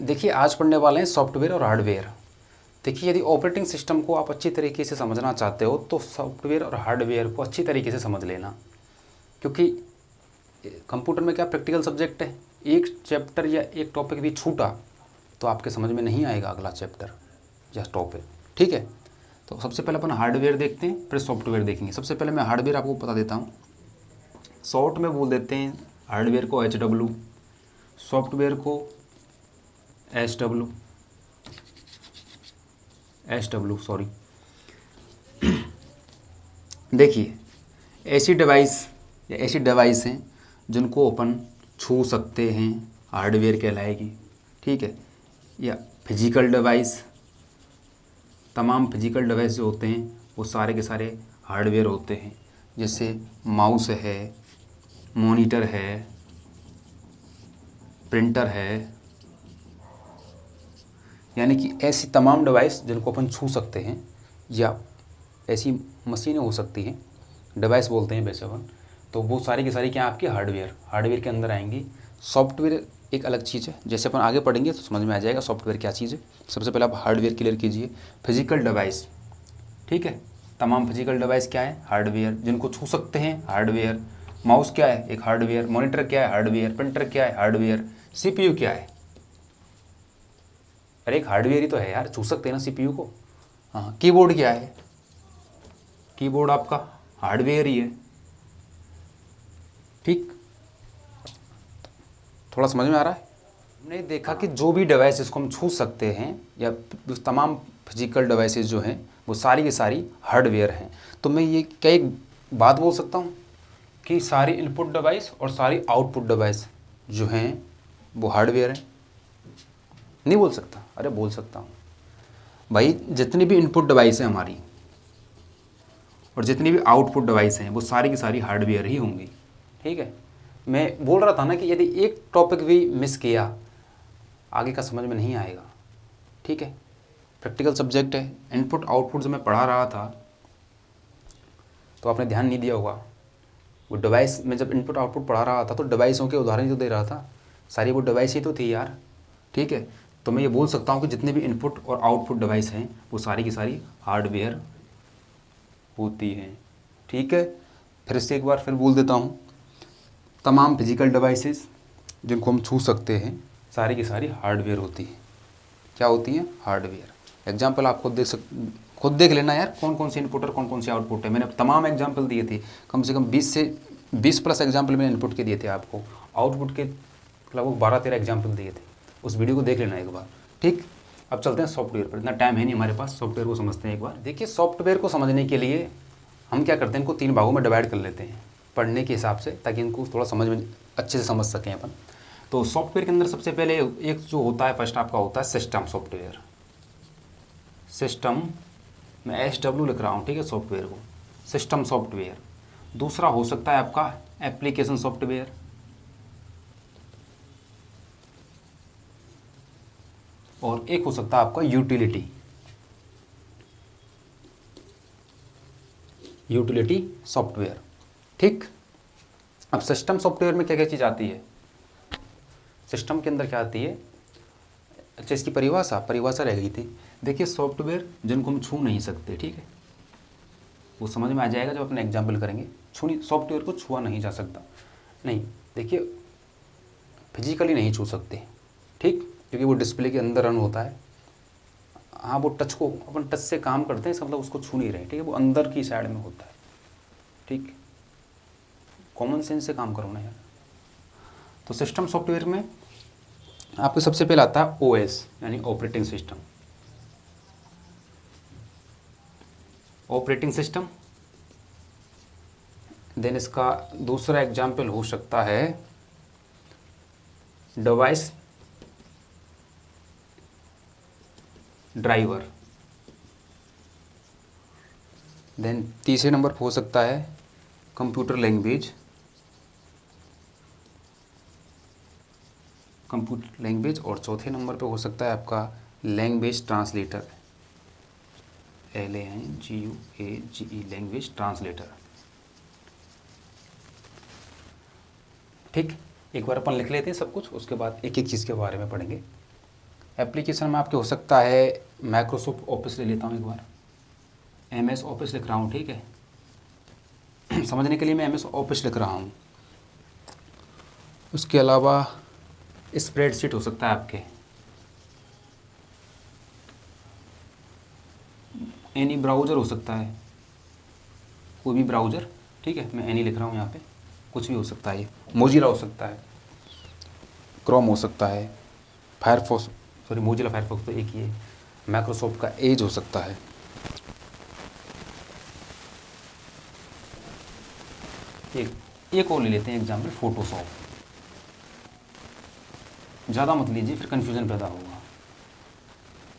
देखिए आज पढ़ने वाले हैं सॉफ्टवेयर और हार्डवेयर। देखिए यदि ऑपरेटिंग सिस्टम को आप अच्छी तरीके से समझना चाहते हो तो सॉफ्टवेयर और हार्डवेयर को अच्छी तरीके से समझ लेना, क्योंकि कंप्यूटर में क्या प्रैक्टिकल सब्जेक्ट है। एक चैप्टर या एक टॉपिक भी छूटा तो आपके समझ में नहीं आएगा अगला चैप्टर या टॉपिक। ठीक है, तो सबसे पहले अपन हार्डवेयर देखते हैं, फिर सॉफ्टवेयर देखेंगे। सबसे पहले मैं हार्डवेयर आपको बता देता हूँ। शॉर्ट में बोल देते हैं हार्डवेयर को HW, सॉफ्टवेयर को SW सॉरी। देखिए ऐसी डिवाइस हैं जिनको अपन छू सकते हैं, हार्डवेयर कहलाएगी। ठीक है, या फिजिकल डिवाइस, तमाम फिजिकल डिवाइस जो होते हैं वो सारे के सारे हार्डवेयर होते हैं। जैसे माउस है, मॉनिटर है, प्रिंटर है, यानी कि ऐसी तमाम डिवाइस जिनको अपन छू सकते हैं, या ऐसी मशीनें हो सकती हैं, डिवाइस बोलते हैं वैसे अपन, तो वो सारी की सारी क्या आपकी हार्डवेयर के अंदर आएंगी। सॉफ्टवेयर एक अलग चीज़ है, जैसे अपन आगे पढ़ेंगे तो समझ में आ जाएगा सॉफ्टवेयर क्या चीज़ है। सबसे पहले आप हार्डवेयर क्लियर कीजिए। फिजिकल डिवाइस, ठीक है, तमाम फिजिकल डिवाइस क्या है, हार्डवेयर, जिनको छू सकते हैं हार्डवेयर। माउस क्या है, एक हार्डवेयर। मॉनिटर क्या है, हार्डवेयर। प्रिंटर क्या है, हार्डवेयर। CPU क्या है, अरे एक हार्डवेयर ही तो है यार, छू सकते हैं ना CPU को। हाँ, कीबोर्ड क्या है, कीबोर्ड आपका हार्डवेयर ही है। ठीक, थोड़ा समझ में आ रहा है। हमने देखा कि जो भी डिवाइसेस को हम छू सकते हैं, या तमाम फिजिकल डिवाइसेस जो हैं वो सारी की सारी हार्डवेयर हैं। तो मैं ये क्या एक बात बोल सकता हूँ कि सारी इनपुट डिवाइस और सारी आउटपुट डिवाइस जो हैं वो हार्डवेयर हैं? नहीं बोल सकता? अरे बोल सकता हूँ भाई। जितनी भी इनपुट डिवाइस है हमारी और जितनी भी आउटपुट डिवाइस हैं वो सारी की सारी हार्डवेयर ही होंगी। ठीक है, मैं बोल रहा था ना कि यदि एक टॉपिक भी मिस किया आगे का समझ में नहीं आएगा। ठीक है, प्रैक्टिकल सब्जेक्ट है। इनपुट आउटपुट जब मैं पढ़ा रहा था तो आपने ध्यान नहीं दिया होगा। वो डिवाइस में जब इनपुट आउटपुट पढ़ा रहा था तो डिवाइसों के उदाहरण ही तो दे रहा था, सारी वो डिवाइस ही तो थी यार। ठीक है, तो मैं ये बोल सकता हूँ कि जितने भी इनपुट और आउटपुट डिवाइस हैं वो सारी की सारी हार्डवेयर होती हैं। ठीक है, फिर से एक बार फिर बोल देता हूँ, तमाम फिजिकल डिवाइसेस जिनको हम छू सकते हैं सारी की सारी हार्डवेयर होती हैं। क्या होती हैं, हार्डवेयर। एग्जाम्पल आप खुद देख लेना यार, कौन कौन सी इनपुट और कौन कौन सी आउटपुट है। मैंने तमाम एग्जाम्पल दिए थे, कम से कम 20 प्लस एग्जाम्पल मैंने इनपुट के दिए थे आपको, आउटपुट के लगभग 12-13 एग्जाम्पल दिए थे। उस वीडियो को देख लेना एक बार। ठीक, अब चलते हैं सॉफ्टवेयर पर, इतना टाइम है नहीं हमारे पास, सॉफ्टवेयर को समझते हैं एक बार। देखिए सॉफ्टवेयर को समझने के लिए हम क्या करते हैं, इनको 3 भागों में डिवाइड कर लेते हैं पढ़ने के हिसाब से, ताकि इनको थोड़ा समझ में अच्छे से समझ सकें अपन। तो सॉफ्टवेयर के अंदर सबसे पहले एक जो होता है फर्स्ट आपका होता है सिस्टम सॉफ्टवेयर। सिस्टम, मैं SW लिख रहा हूँ, ठीक है, सॉफ्टवेयर को सिस्टम सॉफ्टवेयर। दूसरा हो सकता है आपका एप्लीकेशन सॉफ्टवेयर, और एक हो सकता है आपका यूटिलिटी सॉफ्टवेयर। ठीक, अब सिस्टम सॉफ्टवेयर में क्या क्या चीज़ आती है, सिस्टम के अंदर क्या आती है। अच्छा, इसकी परिभाषा रह गई थी। देखिए सॉफ्टवेयर जिनको हम छू नहीं सकते, ठीक है, वो समझ में आ जाएगा जब अपने एग्जाम्पल करेंगे। सॉफ्टवेयर को छुआ नहीं जा सकता, नहीं, देखिए फिजिकली नहीं छू सकते, ठीक, क्योंकि वो डिस्प्ले के अंदर रन होता है। हाँ, वो टच को अपन टच से काम करते हैं, इसका मतलब उसको छू नहीं रहे, ठीक है, वो अंदर की साइड में होता है। ठीक, कॉमन सेंस से काम करो ना यार। तो सिस्टम सॉफ्टवेयर में आपको सबसे पहले आता है OS यानी operating system. Operating system, then इसका दूसरा एग्जाम्पल हो सकता है डिवाइस ड्राइवर। देन तीसरे नंबर पर हो सकता है कंप्यूटर लैंग्वेज, और चौथे नंबर पे हो सकता है आपका language translator, LANGUAGE, language translator. ठीक, एक बार अपन लिख लेते हैं सब कुछ, उसके बाद एक एक चीज़ के बारे में पढ़ेंगे। एप्लीकेशन में आपके हो सकता है माइक्रोसॉफ्ट ऑफिस ले लेता हूँ एक बार, MS ऑफिस लिख रहा हूँ, ठीक है। समझने के लिए मैं MS ऑफिस लिख रहा हूँ। उसके अलावा स्प्रेडशीट हो सकता है आपके, एनी ब्राउज़र हो सकता है, कोई भी ब्राउज़र, ठीक है। मैं एनी लिख रहा हूँ यहाँ पे, कुछ भी हो सकता है, ये मोजिला हो सकता है, क्रोम हो सकता है, फायरफॉक्स, सॉरी मोजिला फायरफॉक्स तो एक ही है, माइक्रोसॉफ्ट का एज हो सकता है। एक और ले लेते हैं एग्जाम्पल, फोटोशॉप। ज़्यादा मत लीजिए, फिर कन्फ्यूज़न पैदा होगा।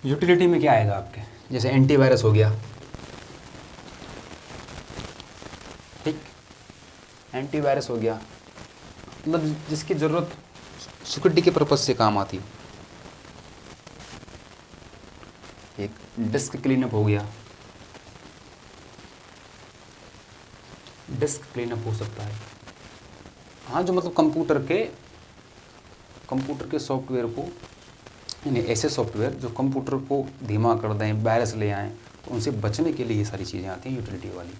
यूटिलिटी में क्या आएगा आपके, जैसे एंटीवायरस हो गया, ठीक, एंटीवायरस हो गया, मतलब जिसकी ज़रूरत सिक्योरिटी के पर्पज़ से काम आती हो। एक डिस्क क्लीनअप हो गया, डिस्क क्लीनअप हो सकता है, हाँ, जो मतलब कंप्यूटर के सॉफ्टवेयर को, यानी ऐसे सॉफ्टवेयर जो कंप्यूटर को धीमा कर दें, वायरस ले आएँ, तो उनसे बचने के लिए ये सारी चीज़ें आती हैं यूटिलिटी वाली।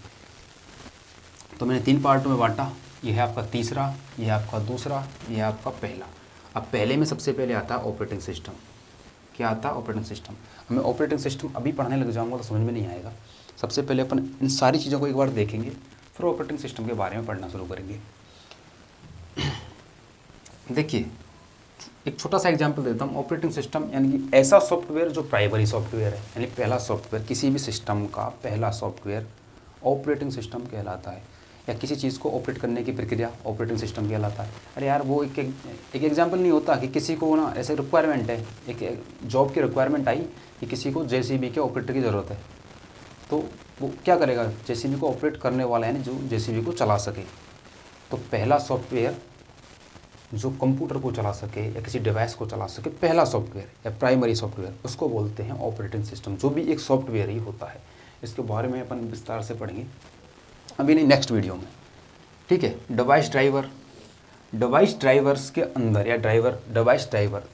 तो मैंने 3 पार्टों में बांटा, ये है आपका तीसरा, ये है आपका दूसरा, ये है आपका पहला। अब पहले में सबसे पहले आता है ऑपरेटिंग सिस्टम। क्या आता है? Operating system. मैं ऑपरेटिंग सिस्टम अभी पढ़ने लग जाऊँगा तो समझ में नहीं आएगा। सबसे पहले अपन इन सारी चीज़ों को एक बार देखेंगे, फिर ऑपरेटिंग सिस्टम के बारे में पढ़ना शुरू करेंगे। देखिए, एक छोटा सा एग्जांपल देता हूँ। ऑपरेटिंग सिस्टम यानी कि ऐसा सॉफ्टवेयर जो प्राइमरी सॉफ्टवेयर है, यानी पहला सॉफ्टवेयर, किसी भी सिस्टम का पहला सॉफ्टवेयर ऑपरेटिंग सिस्टम कहलाता है, या किसी चीज़ को ऑपरेट करने की प्रक्रिया ऑपरेटिंग सिस्टम कहलाता है। अरे यार, वो एक एग्जांपल नहीं होता कि किसी को ना ऐसे रिक्वायरमेंट है, एक जॉब की रिक्वायरमेंट आई कि किसी को JCB के ऑपरेटर की ज़रूरत है, तो वो क्या करेगा? JCB को ऑपरेट करने वाला, यानी जो JCB को चला सके। तो पहला सॉफ्टवेयर जो कंप्यूटर को चला सके या किसी डिवाइस को चला सके, पहला सॉफ्टवेयर या प्राइमरी सॉफ्टवेयर, उसको बोलते हैं ऑपरेटिंग सिस्टम। जो भी एक सॉफ्टवेयर ही होता है, इसके बारे में अपन विस्तार से पढ़ेंगे अभी नहीं, नेक्स्ट वीडियो में, ठीक है। डिवाइस ड्राइवर, डिवाइस ड्राइवर्स के अंदर या डिवाइस ड्राइवर,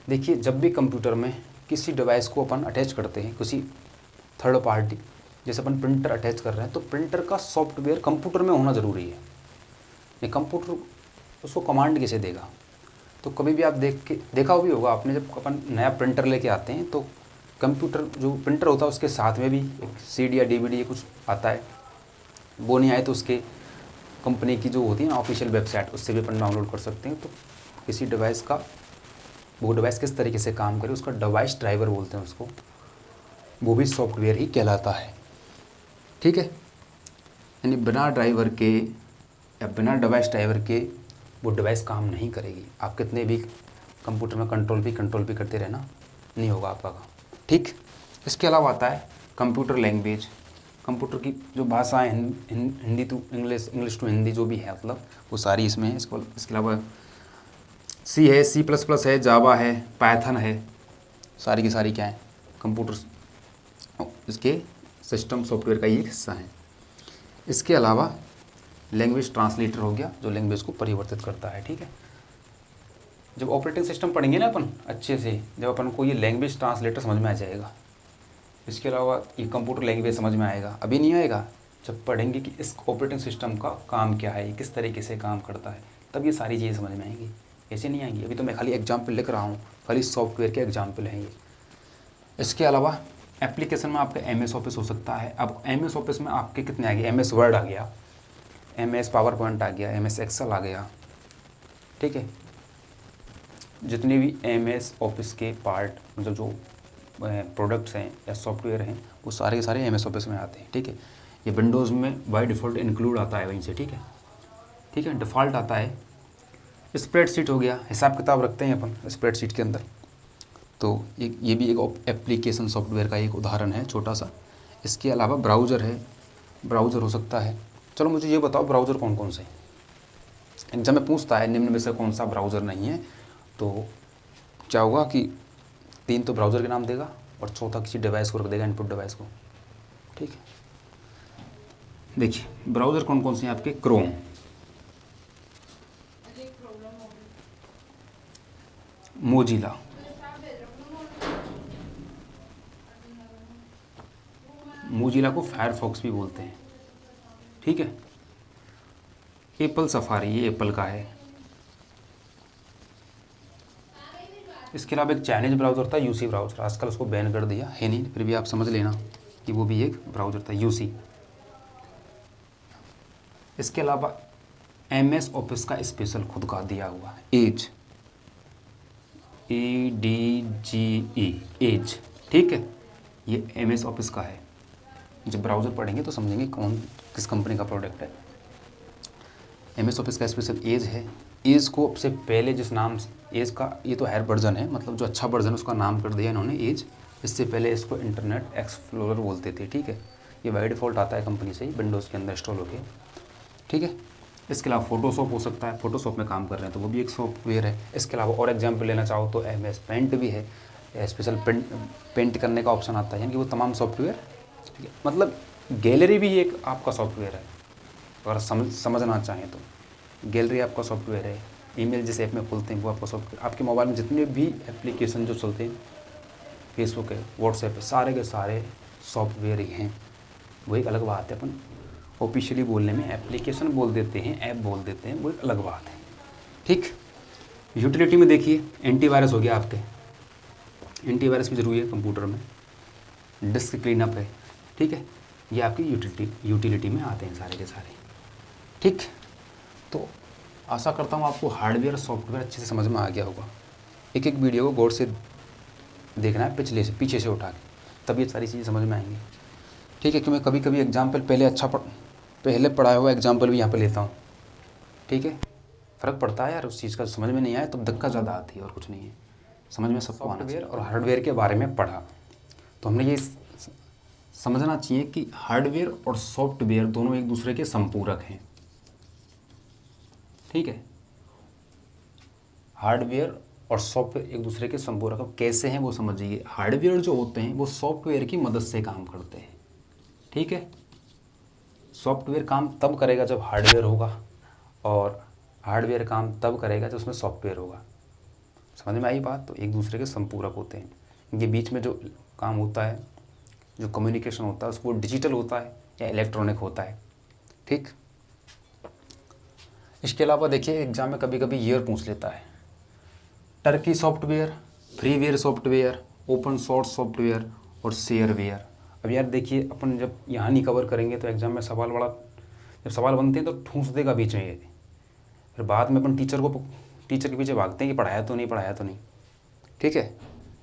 देखिए जब भी कंप्यूटर में किसी डिवाइस को अपन अटैच करते हैं, किसी थर्ड पार्टी, जैसे अपन प्रिंटर अटैच कर रहे हैं, तो प्रिंटर का सॉफ्टवेयर कंप्यूटर में होना ज़रूरी है। ये कंप्यूटर उसको कमांड कैसे देगा? तो कभी भी आप देखा भी होगा आपने, जब अपन नया प्रिंटर लेके आते हैं तो कंप्यूटर जो प्रिंटर होता है उसके साथ में भी एक CD या DVD कुछ आता है। वो नहीं आए तो उसके कंपनी की जो होती है ना ऑफिशियल वेबसाइट, उससे भी अपन डाउनलोड कर सकते हैं। तो किसी डिवाइस का, वो डिवाइस किस तरीके से काम करे, उसका डिवाइस ड्राइवर बोलते हैं उसको, वो भी सॉफ्टवेयर ही कहलाता है, ठीक है। यानी बिना ड्राइवर के या बिना डिवाइस ड्राइवर के वो डिवाइस काम नहीं करेगी। आप कितने भी कंप्यूटर में कंट्रोल भी करते रहना, नहीं होगा आपका काम, ठीक। इसके अलावा आता है कंप्यूटर लैंग्वेज, कंप्यूटर की जो भाषाएं, Hindi to English to Hindi जो भी है, मतलब वो सारी इसमें है। इसके अलावा C है, C++ है, जावा है, पाइथन है, सारी की सारी क्या है, कंप्यूटर इसके सिस्टम सॉफ्टवेयर का ही एक हिस्सा है। इसके अलावा लैंग्वेज ट्रांसलेटर हो गया, जो लैंग्वेज को परिवर्तित करता है, ठीक है। जब ऑपरेटिंग सिस्टम पढ़ेंगे ना अपन अच्छे से, जब अपन को ये लैंग्वेज ट्रांसलेटर समझ में आ जाएगा। इसके अलावा ये कंप्यूटर लैंग्वेज समझ में आएगा, अभी नहीं आएगा। जब पढ़ेंगे कि इस ऑपरेटिंग सिस्टम का काम क्या है, किस तरीके से काम करता है, तब ये सारी चीज़ें समझ में आएंगी, ऐसे नहीं आएंगी। अभी तो मैं खाली एग्जाम्पल लिख रहा हूँ, खाली सॉफ्टवेयर के एग्जाम्पल हैं ये। इसके अलावा एप्लीकेशन में आपका MS ऑफिस हो सकता है। अब MS ऑफिस में आपके कितने आ गए? MS वर्ड आ गया, MS पावर पॉइंट आ गया, MS एक्सेल आ गया, ठीक है। जितने भी MS ऑफिस के पार्ट, मतलब जो प्रोडक्ट्स हैं या सॉफ्टवेयर हैं, वो सारे के सारे MS ऑफिस में आते हैं, ठीक है। ये विंडोज़ में बाय डिफ़ॉल्ट इंक्लूड आता है वहीं से, ठीक है, ठीक है, डिफ़ॉल्ट आता है। स्प्रेडशीट हो गया, हिसाब किताब रखते हैं अपन स्प्रेडशीट के अंदर, तो ये भी एक एप्लीकेशन सॉफ्टवेयर का एक उदाहरण है छोटा सा। इसके अलावा ब्राउज़र है, ब्राउज़र हो सकता है। चलो मुझे ये बताओ ब्राउज़र कौन कौन से हैं? एग्जाम में पूछता है निम्न में से कौन सा ब्राउज़र नहीं है, तो क्या होगा कि 3 तो ब्राउज़र के नाम देगा और चौथा किसी डिवाइस को रख देगा, इनपुट डिवाइस को, ठीक है। देखिए ब्राउज़र कौन कौन से हैं आपके? क्रोम, मोजिला, मोजिला को फायरफॉक्स भी बोलते हैं, ठीक है। एप्पल सफारी, ये एप्पल का है। इसके अलावा एक चाइनीज ब्राउज़र था यूसी ब्राउज़र, आजकल उसको बैन कर दिया है नहीं, फिर भी आप समझ लेना कि वो भी एक ब्राउज़र था यूसी। इसके अलावा एमएस ऑफिस का स्पेशल खुद का दिया हुआ एज, ADGE, एज, ठीक है। ये एमएस ऑफिस का है। जब ब्राउज़र पढ़ेंगे तो समझेंगे कौन किस कंपनी का प्रोडक्ट है। एमएस ऑफिस का स्पेशल एज है। एज को सबसे पहले जिस नाम से, एज का ये तो हायर वर्जन है, मतलब जो अच्छा वर्जन है उसका नाम कर दिया इन्होंने एज। इससे पहले इसको इंटरनेट एक्सप्लोरर बोलते थे, ठीक है। ये बाय डिफ़ॉल्ट आता है कंपनी से ही, विंडोज़ के अंदर इंस्टॉल होके, ठीक है। इसके अलावा फोटोशॉप हो सकता है, फोटोशॉप में काम कर रहे हैं तो वो भी एक सॉफ्टवेयर है। इसके अलावा और एग्जाम्पल लेना चाहो तो MS पेंट भी है, स्पेशल पेंट करने का ऑप्शन आता है, यानी कि वो तमाम सॉफ्टवेयर, ठीक है। मतलब गैलरी भी एक आपका सॉफ्टवेयर है, अगर समझना चाहें तो गैलरी आपका सॉफ्टवेयर है। ईमेल जिस ऐप में खोलते हैं वो आपका सॉफ्टवेयर। आपके मोबाइल में जितने भी एप्लीकेशन जो चलते हैं, फेसबुक है, व्हाट्सएप है, सारे के सारे सॉफ्टवेयर ही हैं। वो एक अलग बात है, अपन ऑफिशियली बोलने में एप्लीकेशन बोल देते हैं, ऐप बोल देते हैं, वो एक अलग बात है, ठीक। यूटिलिटी में देखिए, एंटीवायरस हो गया आपके, एंटीवायरस भी ज़रूरी है कंप्यूटर में। डिस्क क्लीनअप है, ठीक है। ये आपकी यूटिलिटी में आते हैं सारे के सारे, ठीक। तो आशा करता हूँ आपको हार्डवेयर सॉफ्टवेयर अच्छे से समझ में आ गया होगा। एक एक वीडियो को गौर से देखना है, पीछे से उठा के, तब ये सारी चीज़ें समझ में आएंगी, ठीक है। क्योंकि कभी कभी एग्जाम्पल पहले पढ़ाया हुआ एग्जाम्पल भी यहाँ पे लेता हूँ, ठीक है। फ़र्क पड़ता है यार, उस चीज़ का समझ में नहीं आया तो धक्का ज़्यादा आती है, और कुछ नहीं है। समझ में सबको आना चाहिए। और हार्डवेयर के बारे में पढ़ा तो हमने ये समझना चाहिए कि हार्डवेयर और सॉफ्टवेयर दोनों एक दूसरे के संपूरक हैं, ठीक है। हार्डवेयर और सॉफ्टवेयर एक दूसरे के संपूरक, अब कैसे हैं वो समझिए। हार्डवेयर जो होते हैं वो सॉफ्टवेयर की मदद से काम करते हैं, ठीक है। सॉफ्टवेयर काम तब करेगा जब हार्डवेयर होगा, और हार्डवेयर काम तब करेगा जब उसमें सॉफ्टवेयर होगा। समझ में आई बात। तो एक दूसरे के संपूरक होते हैं। इनके बीच में जो काम होता है, जो कम्युनिकेशन होता है, उसको डिजिटल होता है या इलेक्ट्रॉनिक होता है, ठीक। इसके अलावा देखिए एग्जाम में कभी कभी ईयर पूछ लेता है, Turkey software, freeware software, open source software और शेयरवेयर। अब यार देखिए, अपन जब यहाँ नहीं कवर करेंगे तो एग्ज़ाम में जब सवाल बनते हैं तो ठूंस देगा बीच में ये, फिर बाद में अपन टीचर के पीछे भागते हैं कि पढ़ाया तो नहीं, ठीक है।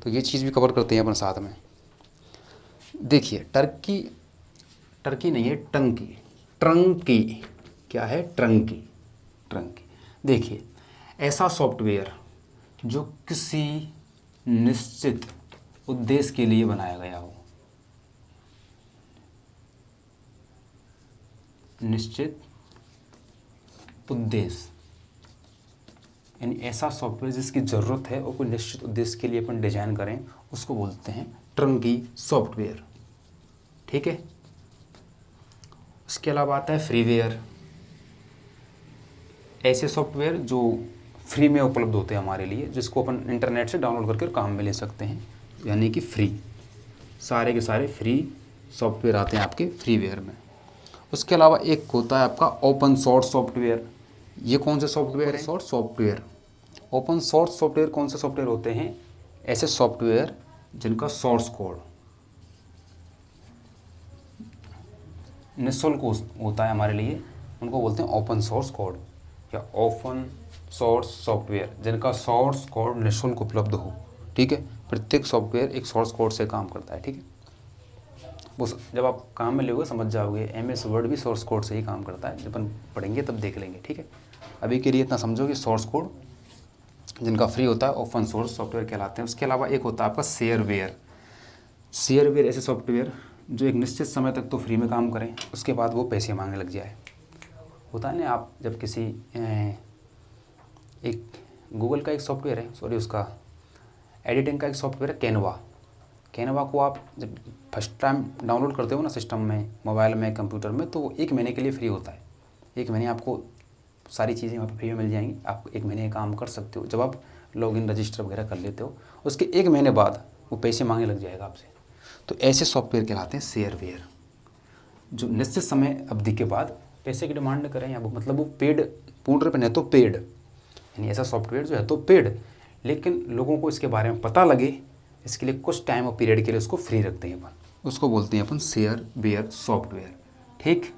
तो ये चीज़ भी कवर करते हैं अपन साथ में। देखिए टर्की नहीं है, ट्रंकी क्या है, ट्रंकी। देखिए, ऐसा सॉफ्टवेयर जो किसी निश्चित उद्देश्य के लिए बनाया गया हो, निश्चित उद्देश्य, यानी ऐसा सॉफ्टवेयर जिसकी ज़रूरत है और कोई निश्चित उद्देश्य के लिए अपन डिजाइन करें, उसको बोलते हैं ट्रंकी सॉफ्टवेयर, ठीक है। उसके अलावा आता है फ्रीवेयर, ऐसे सॉफ्टवेयर जो फ्री में उपलब्ध होते हैं हमारे लिए, जिसको अपन इंटरनेट से डाउनलोड करके काम में ले सकते हैं, यानी कि फ्री। सारे के सारे फ्री सॉफ्टवेयर आते हैं आपके फ्रीवेयर में। उसके अलावा एक होता है आपका ओपन सोर्स सॉफ्टवेयर। ये कौन से सॉफ्टवेयर है? ओपन सोर्स सॉफ्टवेयर कौन से सॉफ्टवेयर होते हैं? ऐसे सॉफ्टवेयर जिनका सोर्स कोड निःशुल्क होता है हमारे लिए, उनको बोलते हैं ओपन सोर्स कोड या ओपन सोर्स सॉफ्टवेयर, जिनका सोर्स कोड निःशुल्क उपलब्ध हो, ठीक है। प्रत्येक सॉफ्टवेयर एक सोर्स कोड से काम करता है, ठीक है। वो जब आप काम में लोगे समझ जाओगे। MS वर्ड भी सोर्स कोड से ही काम करता है, जब अपन पढ़ेंगे तब देख लेंगे, ठीक है। अभी के लिए इतना समझो कि सोर्स कोड जिनका फ्री होता है ओपन सोर्स सॉफ्टवेयर कहलाते हैं। उसके अलावा एक होता है आपका शेयरवेयर ऐसे सॉफ्टवेयर जो एक निश्चित समय तक तो फ्री में काम करें, उसके बाद वो पैसे मांगने लग जाए। होता है ना, आप जब किसी एक गूगल का एक सॉफ्टवेयर है, उसका एडिटिंग का एक सॉफ्टवेयर है कैनवा को आप जब फर्स्ट टाइम डाउनलोड करते हो ना सिस्टम में, मोबाइल में, कंप्यूटर में, तो वो 1 महीने के लिए फ्री होता है। 1 महीने आपको सारी चीज़ें वहाँ पर फ्री में मिल जाएंगी, आप 1 महीने काम कर सकते हो। जब आप लॉगिन रजिस्टर वगैरह कर लेते हो, उसके 1 महीने बाद वो पैसे मांगने लग जाएगा आपसे। तो ऐसे सॉफ्टवेयर कहलाते हैं शेयरवेयर, जो निश्चित समय अवधि के बाद पैसे की डिमांड करें, या वो मतलब वो पेड, पूर्ण रूप में तो पेड, यानी ऐसा सॉफ्टवेयर जो है तो पेड, लेकिन लोगों को इसके बारे में पता लगे, इसके लिए कुछ टाइम और पीरियड के लिए उसको फ्री रखते हैं अपन, उसको बोलते हैं अपन शेयरवेयर सॉफ्टवेयर। ठीक,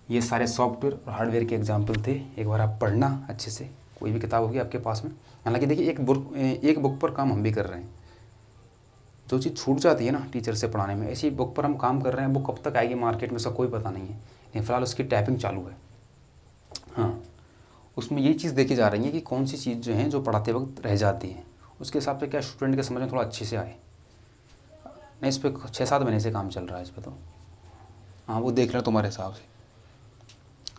ये सारे सॉफ्टवेयर और हार्डवेयर के एग्जाम्पल थे, एक बार आप पढ़ना अच्छे से, कोई भी किताब होगी आपके पास में। हालांकि देखिए एक बुक पर काम हम भी कर रहे हैं, जो चीज़ छूट जाती है ना टीचर से पढ़ाने में, ऐसी बुक पर हम काम कर रहे हैं, वो कब तक आएगी मार्केट में, उसका कोई पता नहीं है, लेकिन फ़िलहाल उसकी टाइपिंग चालू है। हाँ, उसमें यही चीज़ देखी जा रही है कि कौन सी चीज़ जो है जो पढ़ाते वक्त रह जाती है, उसके हिसाब से क्या स्टूडेंट के समझ में थोड़ा अच्छे से आए। नहीं, इस पर 6-7 महीने से काम चल रहा है इस पर तो। हाँ, वो देख लें तुम्हारे हिसाब से।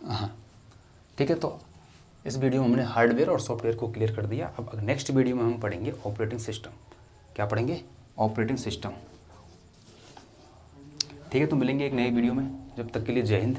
हाँ ठीक है, तो इस वीडियो में हमने हार्डवेयर और सॉफ्टवेयर को क्लियर कर दिया। अब नेक्स्ट वीडियो में हम पढ़ेंगे ऑपरेटिंग सिस्टम। क्या पढ़ेंगे? Operating system. ठीक है, तो मिलेंगे एक नए वीडियो में, जब तक के लिए जय हिंद।